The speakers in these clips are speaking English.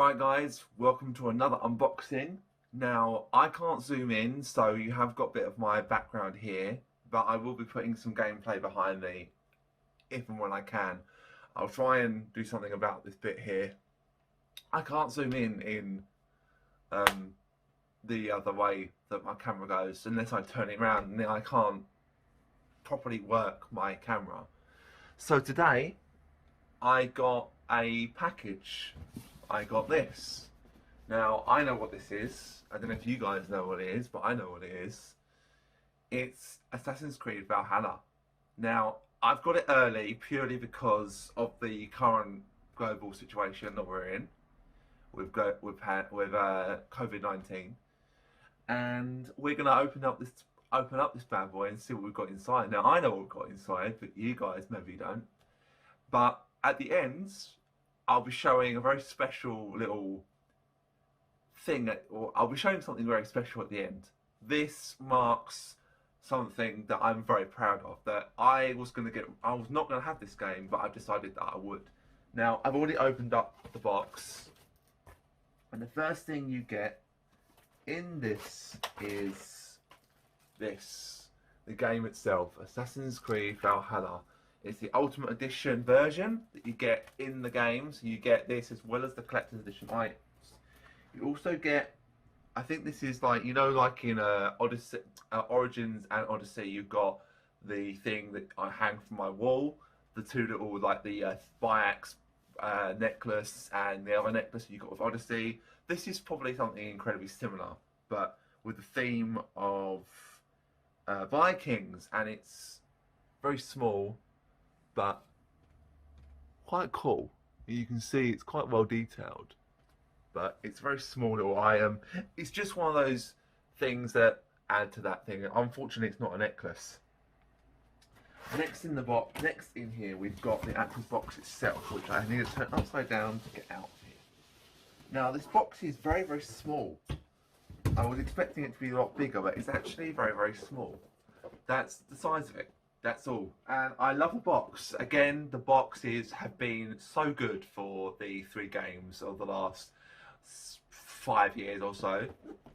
Alright guys, welcome to another unboxing. Now, I can't zoom in, so you have got a bit of my background here, but I will be putting some gameplay behind me, if and when I can. I'll try and do something about this bit here. I can't zoom in the other way that my camera goes, unless I turn it around, and then I can't properly work my camera. So today, I got a package. I got this. Now, I know what this is. I don't know if you guys know what it is, but I know what it is. It's Assassin's Creed Valhalla. Now, I've got it early purely because of the current global situation that we're in with COVID-19, and we're gonna open up this bad boy and see what we've got inside. Now, I know what we've got inside, but you guys maybe don't. But at the end, I'll be showing a very special little thing, or I'll be showing something very special at the end. This marks something that I'm very proud of, that I was not going to have this game, but I decided that I would. Now, I've already opened up the box, and the first thing you get in this is this, the game itself, Assassin's Creed Valhalla. It's the Ultimate Edition version that you get in the game, so you get this as well as the Collector's Edition items. You also get, I think this is like, you know, like in Odyssey, Origins and Odyssey, you've got the thing that I hang from my wall, the two little, like the Biax necklace and the other necklace you got with Odyssey. This is probably something incredibly similar, but with the theme of Vikings, and it's very small, but quite cool. You can see it's quite well detailed, but it's a very small little item. It's just one of those things that add to that thing. Unfortunately, it's not a necklace. Next in the box, next in here, we've got the actual box itself, which I need to turn upside down to get out of here. Now, this box is very, very small. I was expecting it to be a lot bigger, but it's actually very, very small. That's the size of it. That's all. And I love the box. Again, the boxes have been so good for the 3 games of the last 5 years or so.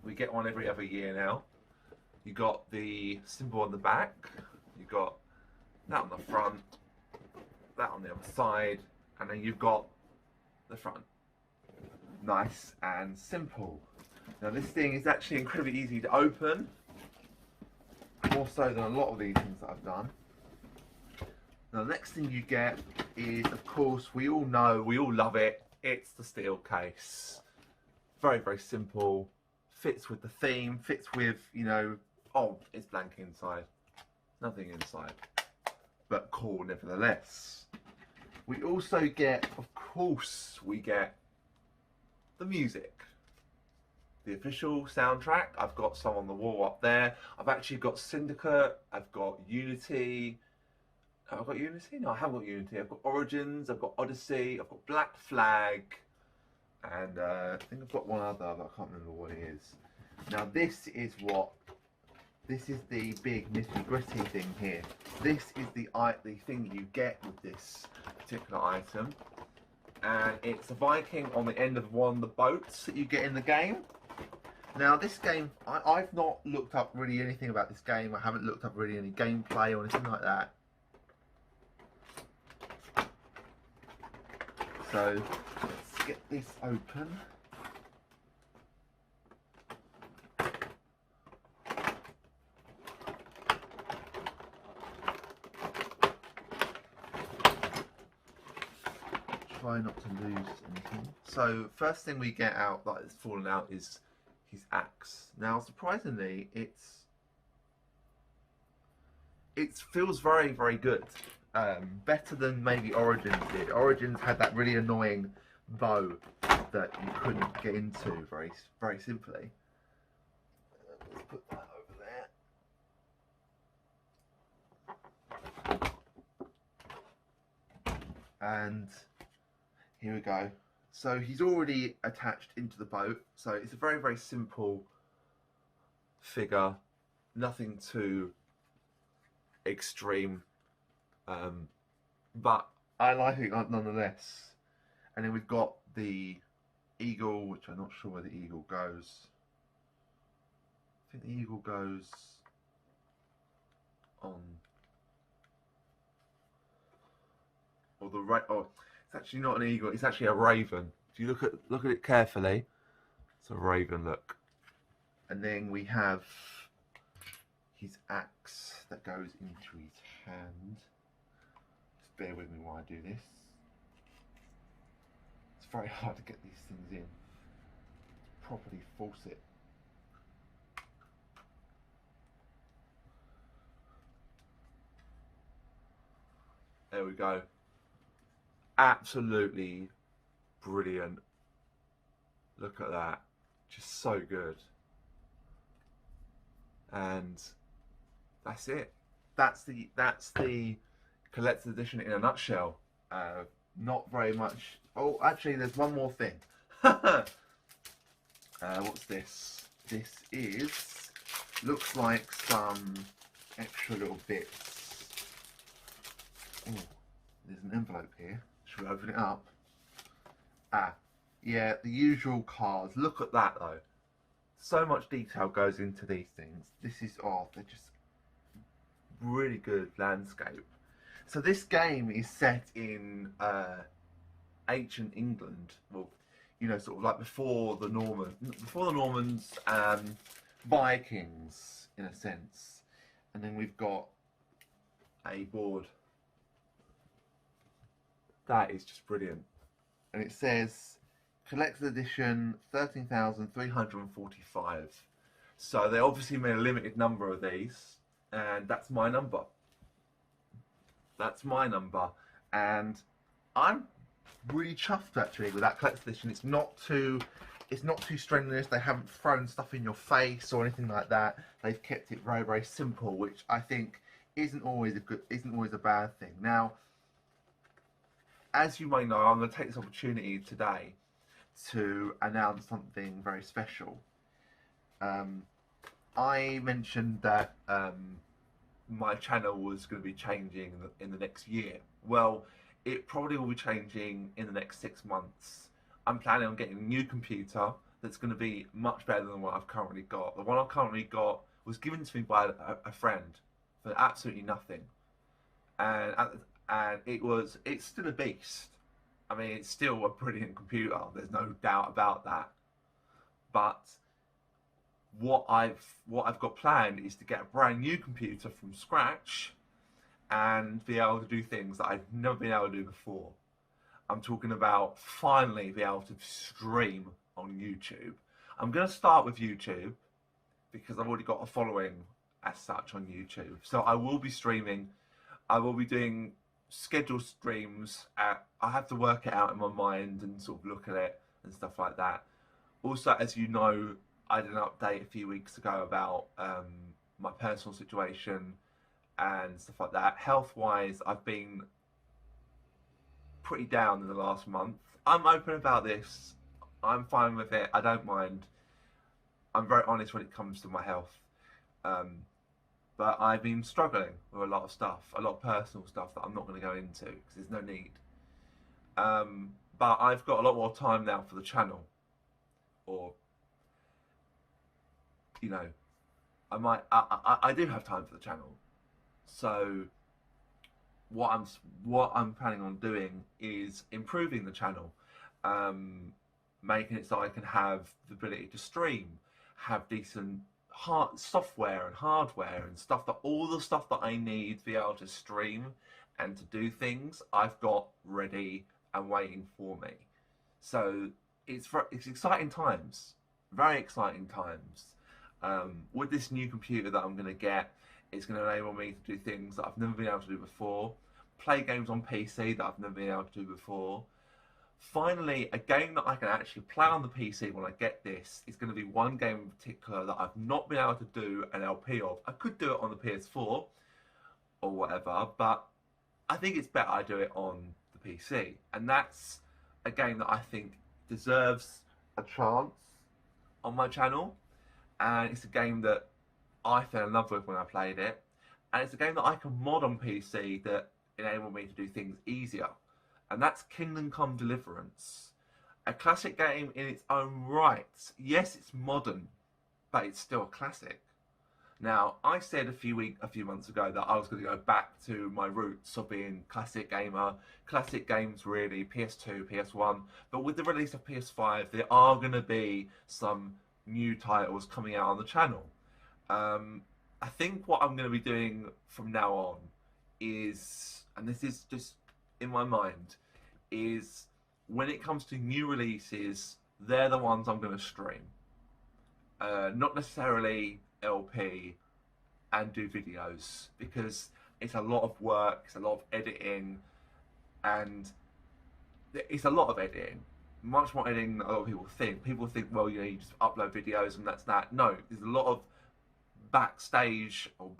We get one every other year now. You got the symbol on the back. You got that on the front, that on the other side, and then you've got the front. Nice and simple. Now, this thing is actually incredibly easy to open, more so than a lot of these things that I've done. Now, the next thing you get is, of course, we all know, we all love it. It's the steel case. Very, very simple. Fits with the theme, fits with, you know, oh, it's blank inside. Nothing inside. But cool nevertheless. We also get, of course, we get the music. The official soundtrack. I've got some on the wall up there. I've actually got Syndicate. I've got Unity. I've got Unity? No, I haven't got Unity. I've got Origins, I've got Odyssey, I've got Black Flag, and I think I've got one other, but I can't remember what it is. Now, this is the big nitty gritty thing here. This is the thing you get with this particular item, and it's a Viking on the end of one of the boats that you get in the game. Now, this game, I've not looked up really anything about this game. I haven't looked up really any gameplay or anything like that. So, let's get this open. Try not to lose anything. So, first thing we get out, like it's fallen out, is his axe. Now, surprisingly, it feels very, very good. Better than maybe Origins did. Origins had that really annoying bow that you couldn't get into very, very simply. Let's put that over there. And here we go. So he's already attached into the boat. So it's a very, very simple figure. Nothing too extreme. But I like it nonetheless. And then we've got the eagle, which I'm not sure where the eagle goes. I think the eagle goes on, or the right. Oh, it's actually not an eagle. It's actually a raven. If you look at it carefully, it's a raven. Look, and then we have his axe that goes into his hand. Just bear with me while I do this. It's very hard to get these things in. Properly force it. There we go. Absolutely brilliant. Look at that. Just so good. And that's it. That's the collector's edition in a nutshell. Not very much. Oh, actually, there's one more thing. What's this? This is, looks like some extra little bits. Oh, there's an envelope here. Should we open it up? Ah, yeah, the usual cards. Look at that though. So much detail goes into these things. This is, oh, they're just really good landscape. So this game is set in ancient England. Well, you know, sort of like before the Normans, Vikings in a sense. And then we've got a board. That is just brilliant. And it says collector's edition 13,345. So they obviously made a limited number of these, and that's my number. That's my number. And I'm really chuffed actually with that collector's edition. It's not too strenuous. They haven't thrown stuff in your face or anything like that. They've kept it very, very simple, which I think isn't always a bad thing. Now, as you may know, I'm going to take this opportunity today to announce something very special. I mentioned that my channel was going to be changing in the next year. Well, it probably will be changing in the next 6 months. I'm planning on getting a new computer that's going to be much better than what I've currently got. The one I've currently got was given to me by a friend for absolutely nothing, and it's still a beast. I mean, it's still a brilliant computer. There's no doubt about that. But what I've got planned is to get a brand new computer from scratch and be able to do things that I've never been able to do before. I'm talking about finally be able to stream on YouTube. I'm going to start with YouTube because I've already got a following as such on YouTube. So I will be streaming. I will be doing scheduled streams. I have to work it out in my mind and sort of look at it and stuff like that. Also, as you know, I did an update a few weeks ago about my personal situation and stuff like that. Health-wise, I've been pretty down in the last month. I'm open about this. I'm fine with it. I don't mind. I'm very honest when it comes to my health. But I've been struggling with a lot of stuff, a lot of personal stuff that I'm not going to go into because there's no need. But I've got a lot more time now for the channel, or you know, I do have time for the channel. So what I'm planning on doing is improving the channel, making it so I can have the ability to stream, have decent software and hardware and stuff, all the stuff that I need to be able to stream and to do things, I've got ready and waiting for me. So it's exciting times, very exciting times. With this new computer that I'm going to get, it's going to enable me to do things that I've never been able to do before, play games on PC that I've never been able to do before. Finally, a game that I can actually play on the PC when I get this is going to be one game in particular that I've not been able to do an LP of. I could do it on the PS4 or whatever, but I think it's better I do it on the PC. And that's a game that I think deserves a chance on my channel. And it's a game that I fell in love with when I played it. And it's a game that I can mod on PC that enable me to do things easier. And that's Kingdom Come Deliverance. A classic game in its own right. Yes, it's modern, but it's still a classic. Now, I said a few months ago that I was going to go back to my roots of being classic gamer, classic games really, PS2, PS1. But with the release of PS5, there are going to be some new titles coming out on the channel. I think what I'm going to be doing from now on is, and this is just in my mind, is when it comes to new releases, they're the ones I'm going to stream. Not necessarily LP and do videos, because it's a lot of work, it's a lot of editing, and it's a lot of editing. Much more editing than a lot of people think. People think, well, you just upload videos and that's that. No, there's a lot of backstage or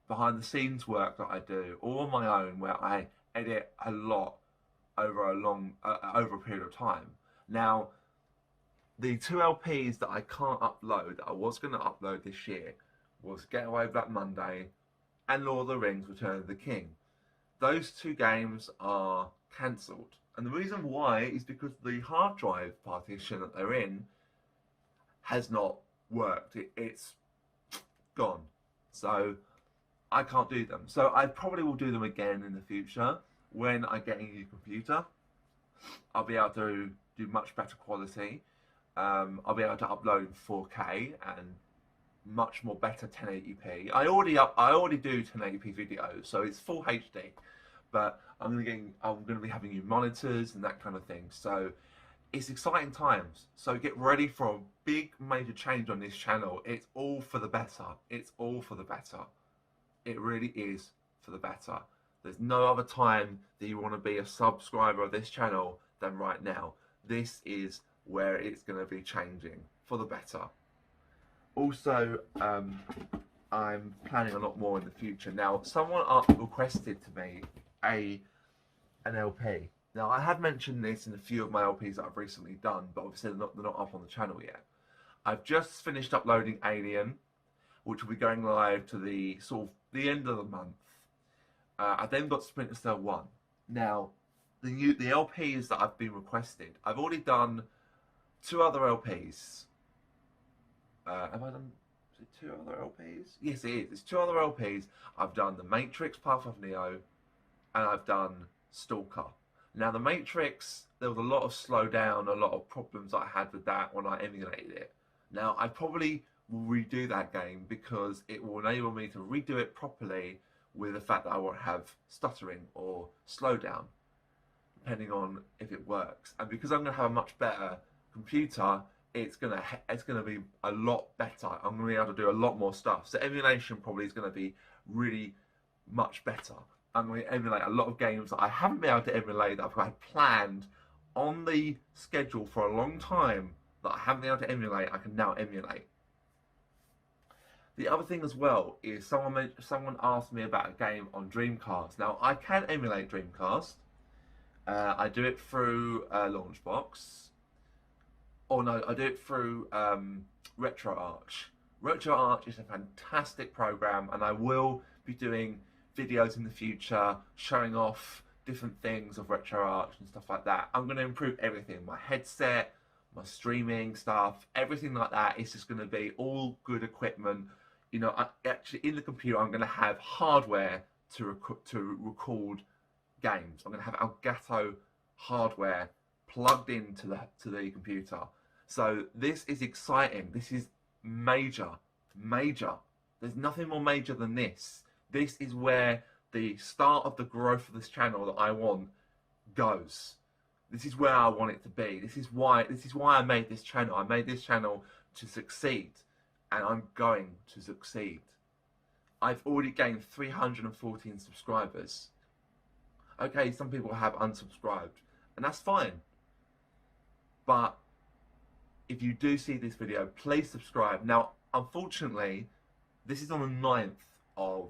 behind the scenes work that I do all on my own, where I edit a lot over over a period of time. Now, the two LPs that I can't upload, that I was going to upload this year, was Getaway Black Monday and Lord of the Rings Return of the King. Those two games are cancelled. And the reason why is because the hard drive partition that they're in has not worked. It's gone. So I can't do them. So I probably will do them again in the future when I get a new computer. I'll be able to do much better quality. I'll be able to upload in 4K and much more better 1080p. I already do 1080p videos, so it's full HD. But I'm gonna be having new monitors and that kind of thing. So it's exciting times. So get ready for a big major change on this channel. It's all for the better. It's all for the better. It really is for the better. There's no other time that you want to be a subscriber of this channel than right now. This is where it's going to be changing for the better. Also, I'm planning a lot more in the future. Now, someone requested to me an LP. Now, I have mentioned this in a few of my LPs that I've recently done, but obviously they're not up on the channel yet. I've just finished uploading Alien, which will be going live to the end of the month. I then got Splinter Cell 1. Now, the LPs that I've been requested, I've already done 2 other LPs. Have I done 2 other LPs? Yes, it is. It's 2 other LPs. I've done The Matrix, Path of Neo, and I've done Stalker. Now, The Matrix, there was a lot of slowdown, a lot of problems that I had with that when I emulated it. Now, I probably will redo that game because it will enable me to redo it properly with the fact that I won't have stuttering or slowdown, depending on if it works. And because I'm going to have a much better computer, it's gonna be a lot better. I'm going to be able to do a lot more stuff. So emulation probably is going to be really much better. I'm going to emulate a lot of games that I haven't been able to emulate, that I've had planned on the schedule for a long time, that I haven't been able to emulate, I can now emulate. The other thing as well is someone asked me about a game on Dreamcast. Now, I can emulate Dreamcast. I do it through Launchbox. Or no, I do it through RetroArch. RetroArch is a fantastic program, and I will be doing videos in the future showing off different things of RetroArch and stuff like that. I'm going to improve everything. My headset, my streaming stuff, everything like that is just going to be all good equipment. You know, actually in the computer, I'm going to have hardware to record games. I'm going to have Elgato hardware plugged into the computer. So this is exciting. This is major. There's nothing more major than this. This is where the start of the growth of this channel that I want goes. This is where I want it to be. This is why I made this channel. I made this channel to succeed, and I'm going to succeed. I've already gained 314 subscribers. Okay, some people have unsubscribed, and that's fine. But if you do see this video, please subscribe. Now, unfortunately, this is on the 9th of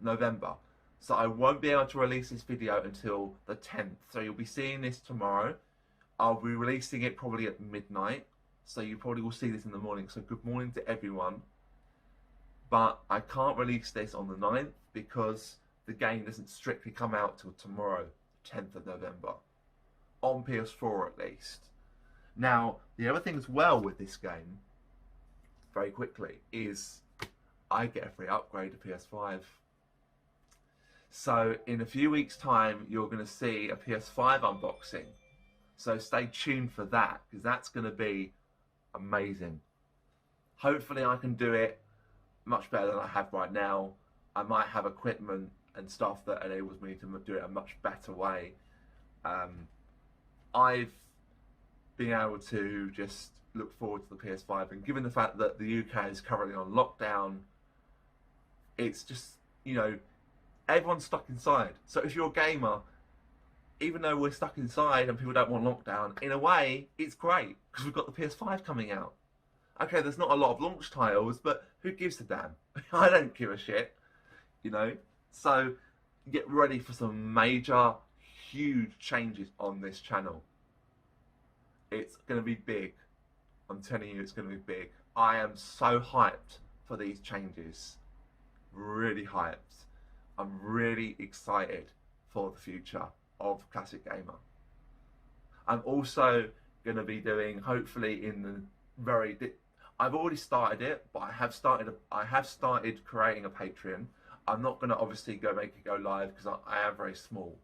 November. So I won't be able to release this video until the 10th. So you'll be seeing this tomorrow. I'll be releasing it probably at midnight. So you probably will see this in the morning. So good morning to everyone. But I can't release this on the 9th because the game doesn't strictly come out till tomorrow, 10th of November. on PS4 at least. Now, the other thing as well with this game, very quickly, is I get a free upgrade to PS5. So in a few weeks' time, you're going to see a PS5 unboxing. So stay tuned for that, because that's going to be amazing. Hopefully I can do it much better than I have right now. I might have equipment and stuff that enables me to do it a much better way. I've been able to just look forward to the PS5, and given the fact that the UK is currently on lockdown, it's just, you know, everyone's stuck inside. So if you're a gamer, even though we're stuck inside and people don't want lockdown, in a way, it's great because we've got the PS5 coming out. Okay, there's not a lot of launch titles, but who gives a damn? I don't give a shit, you know? So get ready for some major, huge changes on this channel. It's going to be big. I'm telling you, it's going to be big. I am so hyped for these changes. Really hyped. I'm really excited for the future of Classic Gamer. I'm also going to be doing, hopefully in the very... I've already started it, but I have started creating a Patreon. I'm not going to obviously go make it go live because I am very small.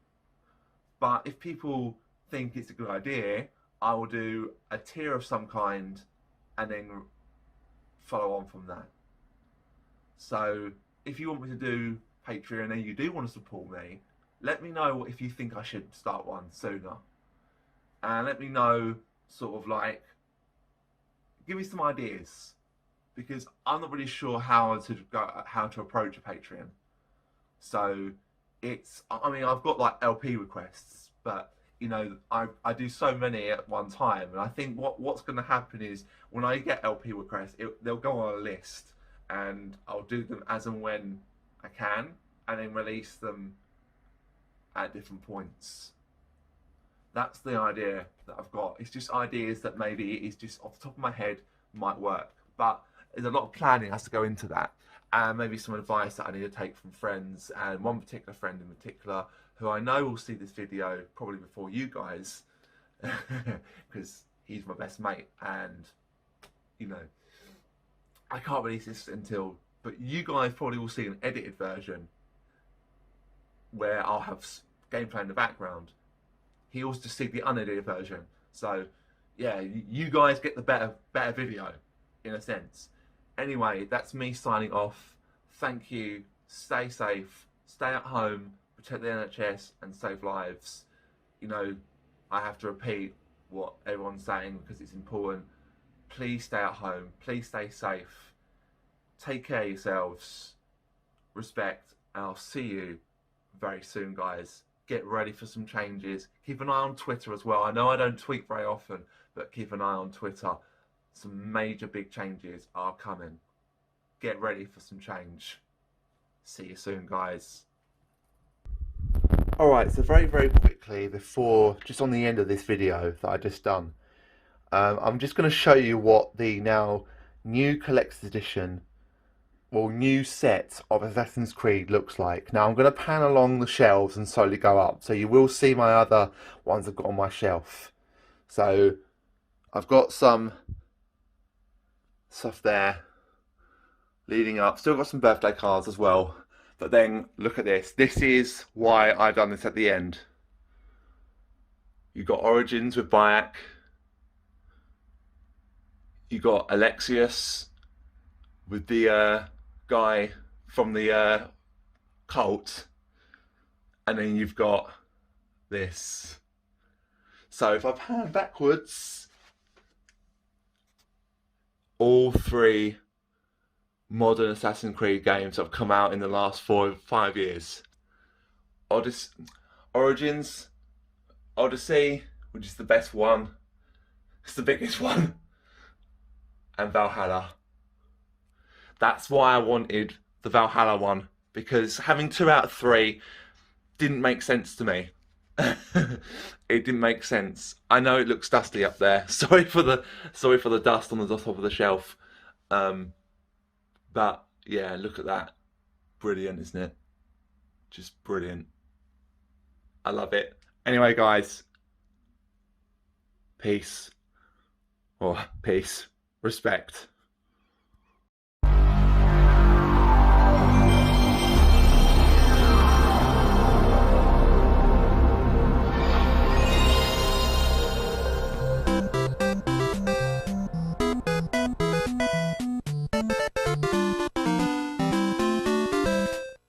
But if people think it's a good idea, I will do a tier of some kind and then follow on from that. So if you want me to do Patreon and you do want to support me, let me know if you think I should start one sooner. And let me know, sort of like, give me some ideas, because I'm not really sure how to approach a Patreon. So it's, I mean, I've got like LP requests, but you know, I do so many at one time, and I think what's going to happen is when I get LP requests, they'll go on a list, and I'll do them as and when I can, and then release them at different points. That's the idea that I've got. It's just ideas that maybe it's just off the top of my head might work, but there's a lot of planning that has to go into that, and maybe some advice that I need to take from friends, and one particular friend in particular who I know will see this video probably before you guys, because he's my best mate, and you know, I can't release this until, but you guys probably will see an edited version where I'll have gameplay in the background. He also just see the unedited version. So yeah, you guys get the better video in a sense. Anyway, that's me signing off. Thank you. Stay safe. Stay at home. Protect the NHS and save lives. You know, I have to repeat what everyone's saying because it's important. Please stay at home. Please stay safe. Take care of yourselves. Respect. And I'll see you very soon, guys. Get ready for some changes. Keep an eye on Twitter as well. I know I don't tweet very often, but keep an eye on Twitter. Some major big changes are coming. Get ready for some change. See you soon, guys. Alright, so very quickly before, just on the end of this video that I just done, I'm just going to show you what the now new collector's edition, well, new set of Assassin's Creed looks like. Now I'm going to pan along the shelves and slowly go up, so you will see my other ones I've got on my shelf. So I've got some stuff there leading up, still got some birthday cards as well, but then look at this. This is why I've done this at the end. You got Origins with Bayek, you got Alexius with the guy from the cult, and then you've got this. So if I pan backwards, all three modern Assassin's Creed games have come out in the last 4 or 5 years. Origins, Odyssey, which is the best one, it's the biggest one, and Valhalla. That's why I wanted the Valhalla one, because having 2 out of 3 didn't make sense to me. It didn't make sense. I know it looks dusty up there. Sorry for the dust on the top of the shelf. But yeah, look at that. Brilliant, isn't it? Just brilliant. I love it. Anyway, guys, Peace. Or peace. Respect.